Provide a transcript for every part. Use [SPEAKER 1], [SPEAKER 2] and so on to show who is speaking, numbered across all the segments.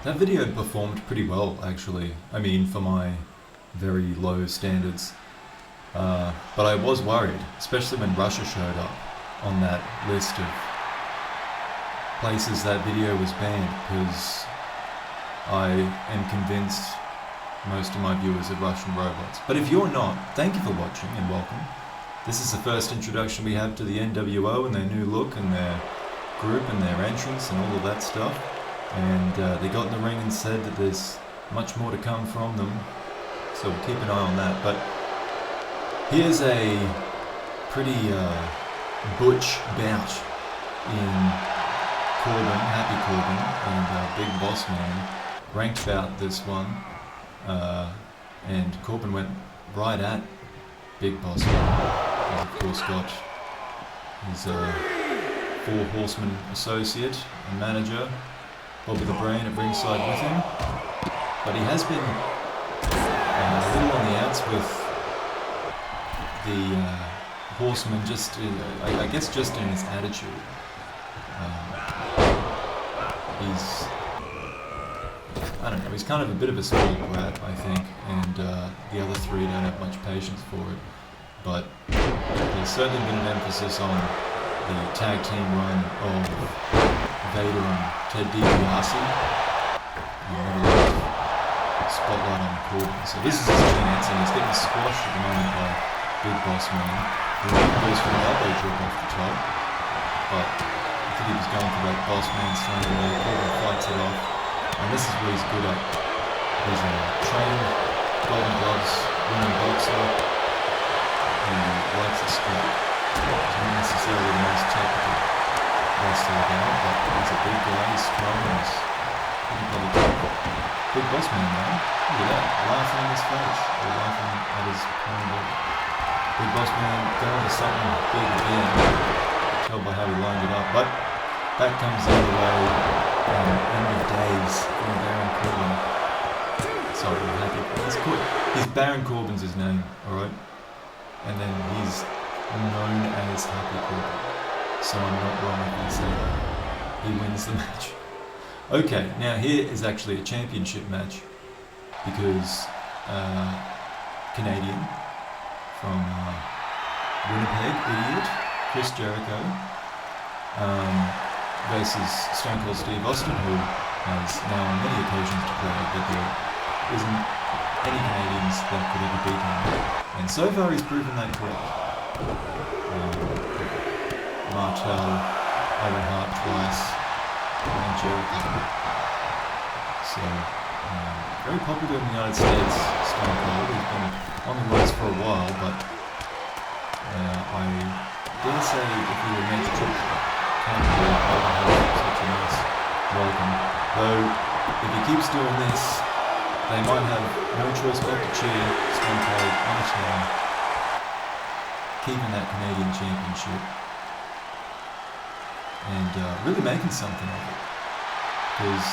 [SPEAKER 1] That video performed pretty well, actually. I mean, for my very low standards. But I was worried, especially when Russia showed up on that list of places that video was banned, because I am convinced most of my viewers are Russian robots. But if you're not, thank you for watching and welcome. This is the first introduction we have to the NWO and their new look and their group and their entrance and all of that stuff. And they got in the ring and said that there's much more to come from them, so we'll keep an eye on that. But here's a pretty butch bout in Corbin, Happy Corbin, and Big Boss Man. Ranked bout this one, and Corbin went right at Big Boss Man. He's of course got his Four Horsemen associate and manager, Bobby the Brain, at ringside with him. But he has been a little on the outs with the Horseman, just I guess just in his attitude. I don't know, he's kind of a bit of a spoiled brat, I think, and the other three don't have much patience for it. But there's certainly been an emphasis on the tag team run of Vader and Ted DiBiase. Spotlight on Corbin. So this is his chance, and he's getting squashed at the moment by Big Boss Man. The ring goes for an elbow drop off the top, but I think he was going for that Boss Man slam there. Corbin fights it off, and this is what he's good at. He's a trained Golden Gloves winning boxer, and he likes the strap. He's not necessarily the most technical wrestler about, but he's a big guy, he's strong, and he's pretty bloody tough. Big Boss Man, man. Look at that, laughing in his face, or laughing at his own body. Big Boss Man going to something big again. Tell by how he lined it up, but that comes the other way. End of days from Baron Corbin. Sorry, I'm happy. He's Baron Corbin's his name, alright? And then he's known as Happy Corbin. So I'm not wrong if I say that. He wins the match. Okay, now here is actually a championship match, because Canadian from Winnipeg, idiot, Chris Jericho, versus Stone Cold Steve Austin, who has now on many occasions declared that there isn't any Canadians that could ever beat him. And so far he's proven that correct. Martel, Owen Hart twice, and Jericho. So, very popular in the United States, Stone Cold. He's been on the rise for a while, but I dare say if he were made to trip Canada, I would have such a nice welcome. Though, if he keeps doing this, they might have no choice but to cheer Stone Cold on a team, keeping that Canadian championship, and really making something of it. Because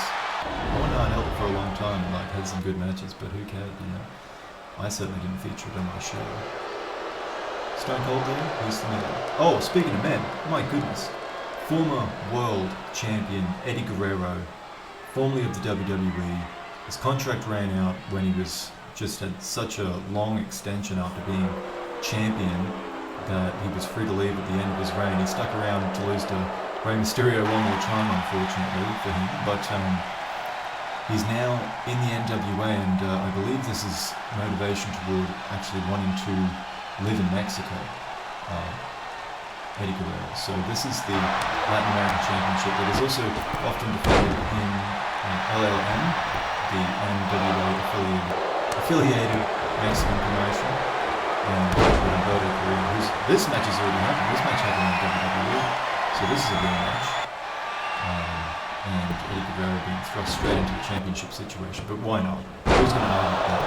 [SPEAKER 1] Owen Hart held it for a long time and had some good matches, but who cared, you know? I certainly didn't feature it on my show. Stone Cold there, who's the man? Oh, speaking of men, my goodness. Former world champion Eddie Guerrero, formerly of the WWE, his contract ran out when he was just had such a long extension after being champion that he was free to leave at the end of his reign. He stuck around to lose to Rey Mysterio one more time, unfortunately for him, but he's now in the NWA, and I believe this is motivation toward actually wanting to live in Mexico. Eddie Guerrero. So this is the Latin American Championship that is also often defended in LLM, the NWA affiliated Mexican promotion, and Humberto Carrillo. This match has already happened. This match happened in WWE, so this is a rematch. And Eddie Guerrero being thrust straight into a championship situation, but why not? Who's going to argue that?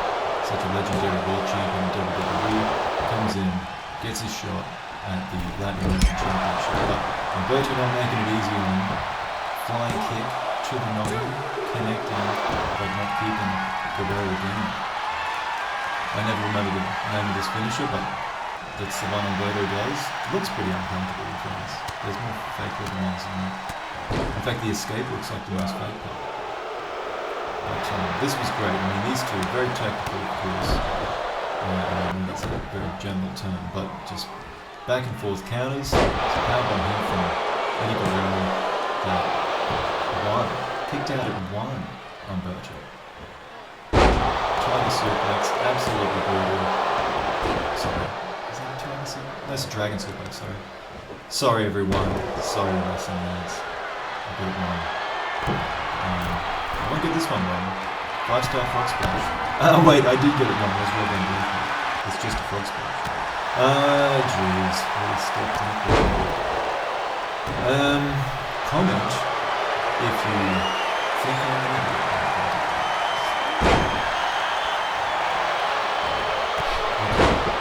[SPEAKER 1] Such a legendary world champion in WWE comes in, gets his shot at the Latin American Championship, but Humberto not making it easy on him. Flying kick to the noggin, connecting, but not keeping Guerrero down. I never remember the name of this finisher, but that's the one Humberto does. It looks pretty uncomfortable, friends. There's more fake looking ones than that. In fact, the escape looks like the most fake part. But this was great. I mean, these two are very technical, of course. I mean, that's a very general term, but just back and forth counters. So powerbomb here from Eddie Guerrero that won. Kicked out at 1, Humberto. Tiger suplex, absolutely brutal. Sorry. Is that a tiger suplex? That's a dragon suplex, sorry. Sorry everyone. Sorry wrestling nerds. I got it wrong. I won't get this one wrong. 5-star frog splash. Oh wait, I did get it wrong. That's Robin Boothman. It's just a frog splash. Jeez. Really stepped in it. Comment if you think I'm an idiot.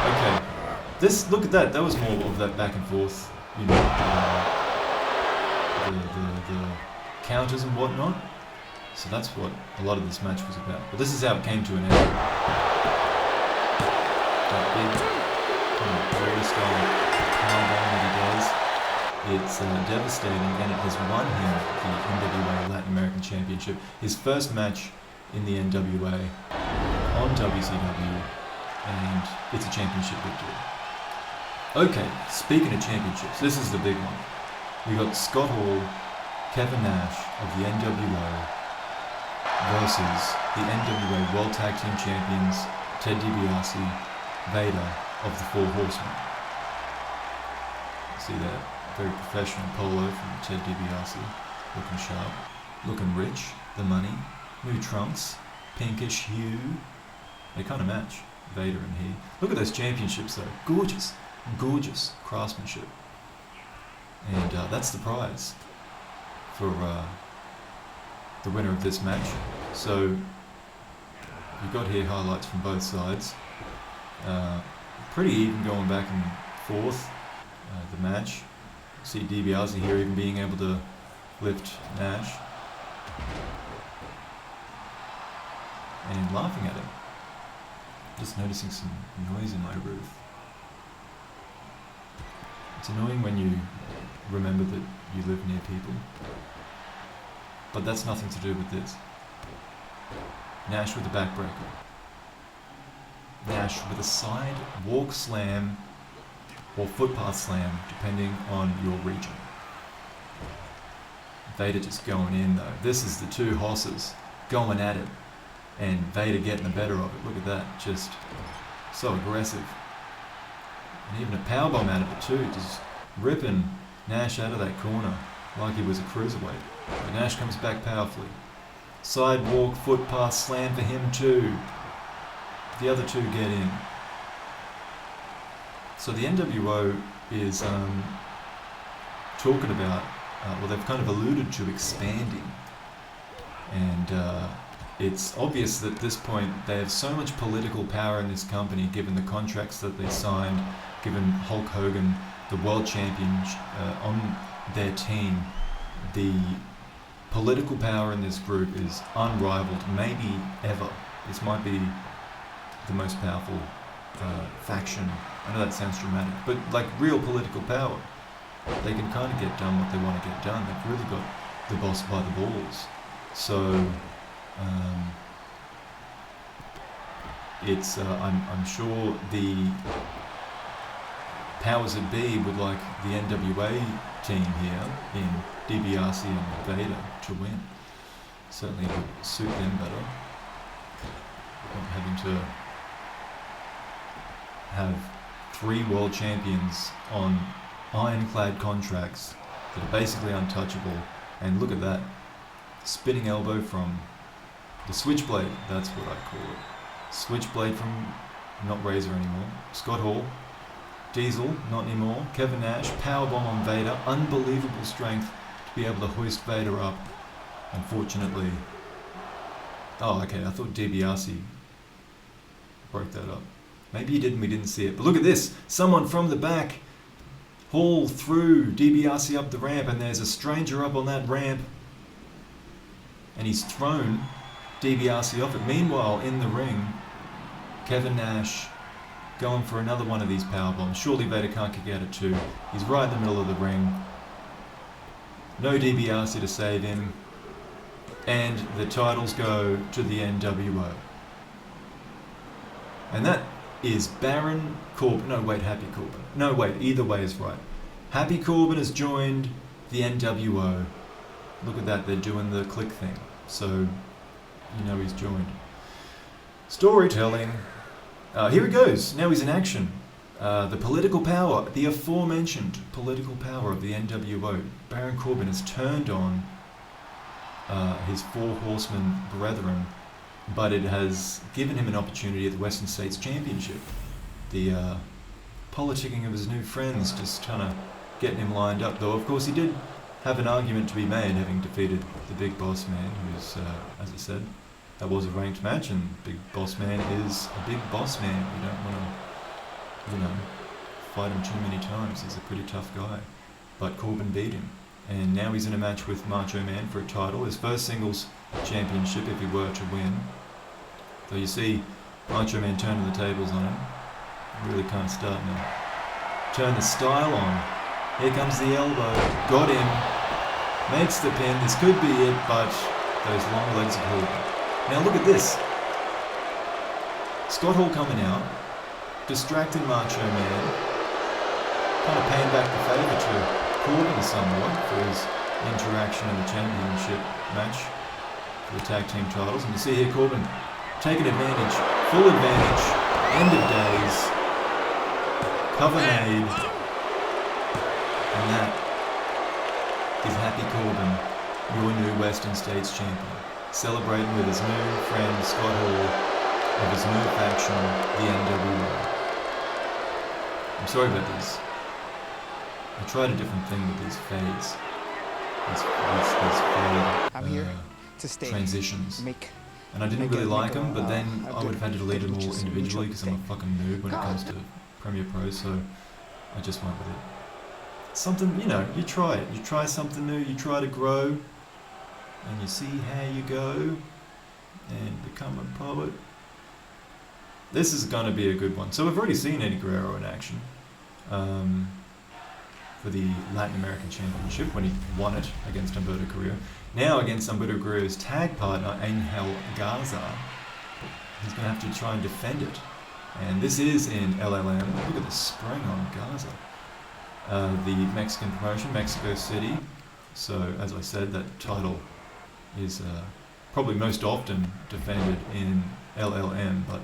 [SPEAKER 1] Okay. This, look at that. That was more of that back and forth, you know, the counters and whatnot. So that's what a lot of this match was about. But this is how it came to an end. That big kind of warrior style powerbomb that he does. It's devastating, and it has won him the NWA Latin American Championship. His first match in the NWA on WCW, and it's a championship victory. Okay, speaking of championships, this is the big one. We got Scott Hall, Kevin Nash of the NWA versus the NWA World Tag Team Champions, Ted DiBiase, Vader of the Four Horsemen. See that very professional polo from Ted DiBiase, looking sharp, looking rich, the money, new trunks, pinkish hue. They kind of match, Vader and he. Look at those championships though, gorgeous, gorgeous craftsmanship. And that's the prize for the winner of this match. So you've got here highlights from both sides. Pretty even going back and forth, the match. See DiBiase here even being able to lift Nash and laughing at him. Just noticing some noise in my roof. It's annoying when you remember that you live near people, but that's nothing to do with this. Nash with the backbreaker. Nash with a side walk slam or footpath slam, depending on your region. Vader just going in though. This is the two hosses going at it, and Vader getting the better of it. Look at that, just so aggressive. And even a powerbomb out of it too, just ripping Nash out of that corner like he was a cruiserweight. But Nash comes back powerfully. Sidewalk, footpath slam for him too. The other two get in. So the NWO is talking about, well, they've kind of alluded to expanding. And it's obvious that at this point they have so much political power in this company, given the contracts that they signed, given Hulk Hogan, the world champion, on their team. The political power in this group is unrivaled, maybe ever. This might be the most powerful faction. I know that sounds dramatic, but like real political power. They can kind of get done what they want to get done. They've really got the boss by the balls. So it's I'm sure the powers that be would like the NWA team here in DiBiase and Vader to win. Certainly it would suit them better. Not having to have 3 world champions on ironclad contracts that are basically untouchable. And look at that, spinning elbow from the Switchblade, that's what I call it. Switchblade from, not Razor anymore, Scott Hall. Diesel, not anymore. Kevin Nash, powerbomb on Vader, unbelievable strength to be able to hoist Vader up. Unfortunately, oh okay, I thought DiBiase broke that up. Maybe he did and we didn't see it. But look at this, someone from the back haul through DiBiase up the ramp, and there's a stranger up on that ramp, and he's thrown DiBiase off it. Meanwhile, in the ring, Kevin Nash going for another one of these power bombs. Surely Vader can't kick out at 2. He's right in the middle of the ring. No DiBiase to save him. And the titles go to the NWO. And that is Baron Corbin. No, wait, Happy Corbin. No, wait, either way is right. Happy Corbin has joined the NWO. Look at that, they're doing the click thing. So, you know he's joined. Storytelling. Here he goes. Now he's in action. The political power, the aforementioned political power of the NWO. Baron Corbin has turned on his four horsemen brethren, but it has given him an opportunity at the Western States Championship. The politicking of his new friends just kind of getting him lined up, though of course he did have an argument to be made, having defeated the Big Boss Man, who's, as I said, that was a ranked match, and Big Boss Man is a big boss man. You don't want to, fight him too many times. He's a pretty tough guy. But Corbin beat him. And now he's in a match with Macho Man for a title, his first singles championship if he were to win. So you see Macho Man turning the tables on him, really kind of starting to turn the style on. Here comes the elbow, got him, makes the pin, this could be it, but those long legs of Corbin. Now look at this. Scott Hall coming out, distracting Macho Man, kind of paying back the favour to Corbin somewhat for his interaction in the championship match for the tag team titles. And you see here Corbin taking advantage, full advantage, end of days, cover-made, and that is Happy Corbin, your new Western States champion, celebrating with his new friend Scott Hall of his new faction, the NWO. I'm sorry about this. I tried a different thing with these fades. These fade
[SPEAKER 2] I'm here to stay.
[SPEAKER 1] Transitions. And I didn't really like them, but then I would have had to delete them all individually because I'm a fucking noob when it comes to Premiere Pro, so I just went with it. Something, you try it. You try something new, you try to grow, and you see how you go, and become a poet. This is going to be a good one. So we've already seen Eddie Guerrero in action for the Latin American Championship when he won it against Humberto Carrillo. Now against Humberto Carrillo's tag partner, Angel Garza, he's going to have to try and defend it. And this is in LLM. Look at the spring on Garza. The Mexican promotion, Mexico City. So, as I said, that title is probably most often defended in LLM, but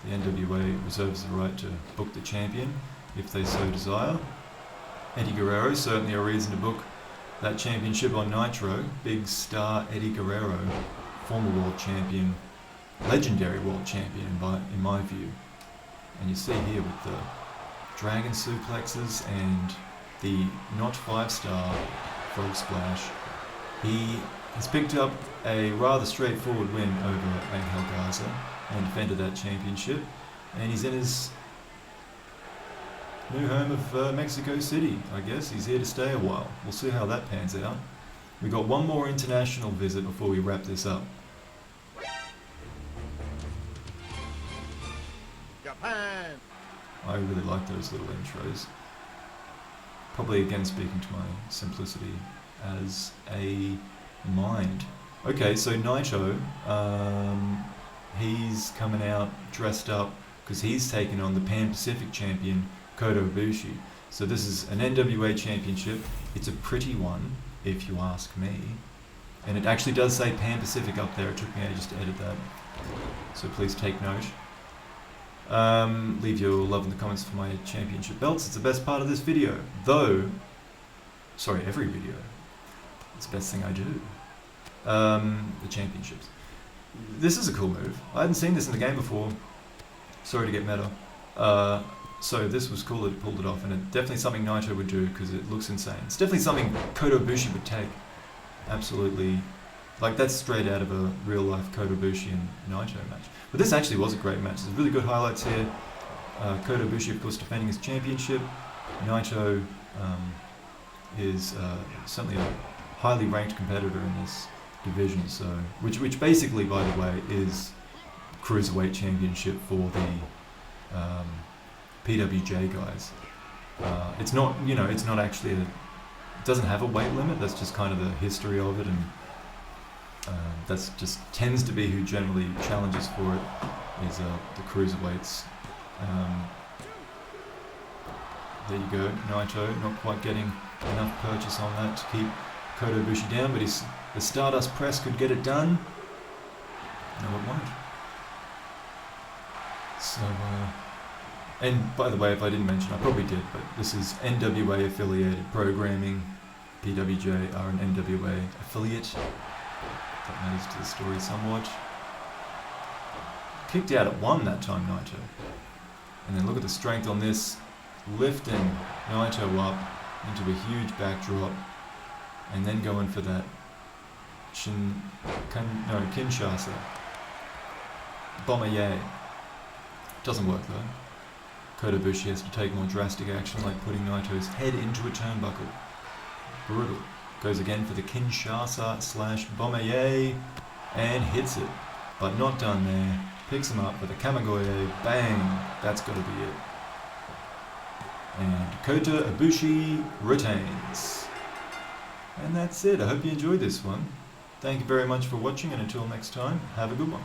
[SPEAKER 1] the NWA reserves the right to book the champion if they so desire. Eddie Guerrero, certainly a reason to book that championship on Nitro. Big star Eddie Guerrero, former world champion, legendary world champion in my view. And you see here with the dragon suplexes and the not 5-star frog splash, he has picked up a rather straightforward win over Angel Garza and defended that championship. And he's in his new home of Mexico City, I guess. He's here to stay a while. We'll see how that pans out. We've got one more international visit before we wrap this up.
[SPEAKER 2] Japan.
[SPEAKER 1] I really like those little intros. Probably again speaking to my simplicity as a mind. Okay, so Naito, he's coming out dressed up because he's taking on the Pan-Pacific champion, Kota Ibushi. So this is an NWA championship. It's a pretty one, if you ask me. And it actually does say Pan-Pacific up there. It took me ages to edit that. So please take note. Leave your love in the comments for my championship belts. It's the best part of this video. Every video. It's the best thing I do. The championships. This is a cool move. I hadn't seen this in the game before. Sorry to get meta. So this was cool that it pulled it off, and it's definitely something Naito would do because it looks insane. It's definitely something Kota Ibushi would take. Absolutely. Like, that's straight out of a real-life Kota Ibushi and Naito match. But this actually was a great match. There's really good highlights here. Kota Ibushi, of course, defending his championship. Naito is certainly a highly ranked competitor in this division, so which basically, by the way, is Cruiserweight Championship for the PWJ guys. It's not, it's not actually It doesn't have a weight limit, that's just kind of the history of it, and that's just tends to be who generally challenges for it, is the cruiserweights. There you go, Naito not quite getting enough purchase on that to keep Kota Ibushi down, but the Stardust Press could get it done. No, it won't. So, and by the way, if I didn't mention, I probably did, but this is NWA affiliated programming. PWJ are an NWA affiliate. That matters to the story somewhat. Kicked out at 1 that time, Naito. And then look at the strength on this, lifting Naito up into a huge backdrop, and then going for that Kinshasa. Bomber-yay. Doesn't work though. Kota Ibushi has to take more drastic action, like putting Naito's head into a turnbuckle. Brutal. Goes again for the Kinshasa / Bomber-yay, and hits it. But not done there. Picks him up with a Kamigoye. Bang! That's got to be it. And Kota Ibushi retains. And that's it. I hope you enjoyed this one. Thank you very much for watching, and until next time, have a good one.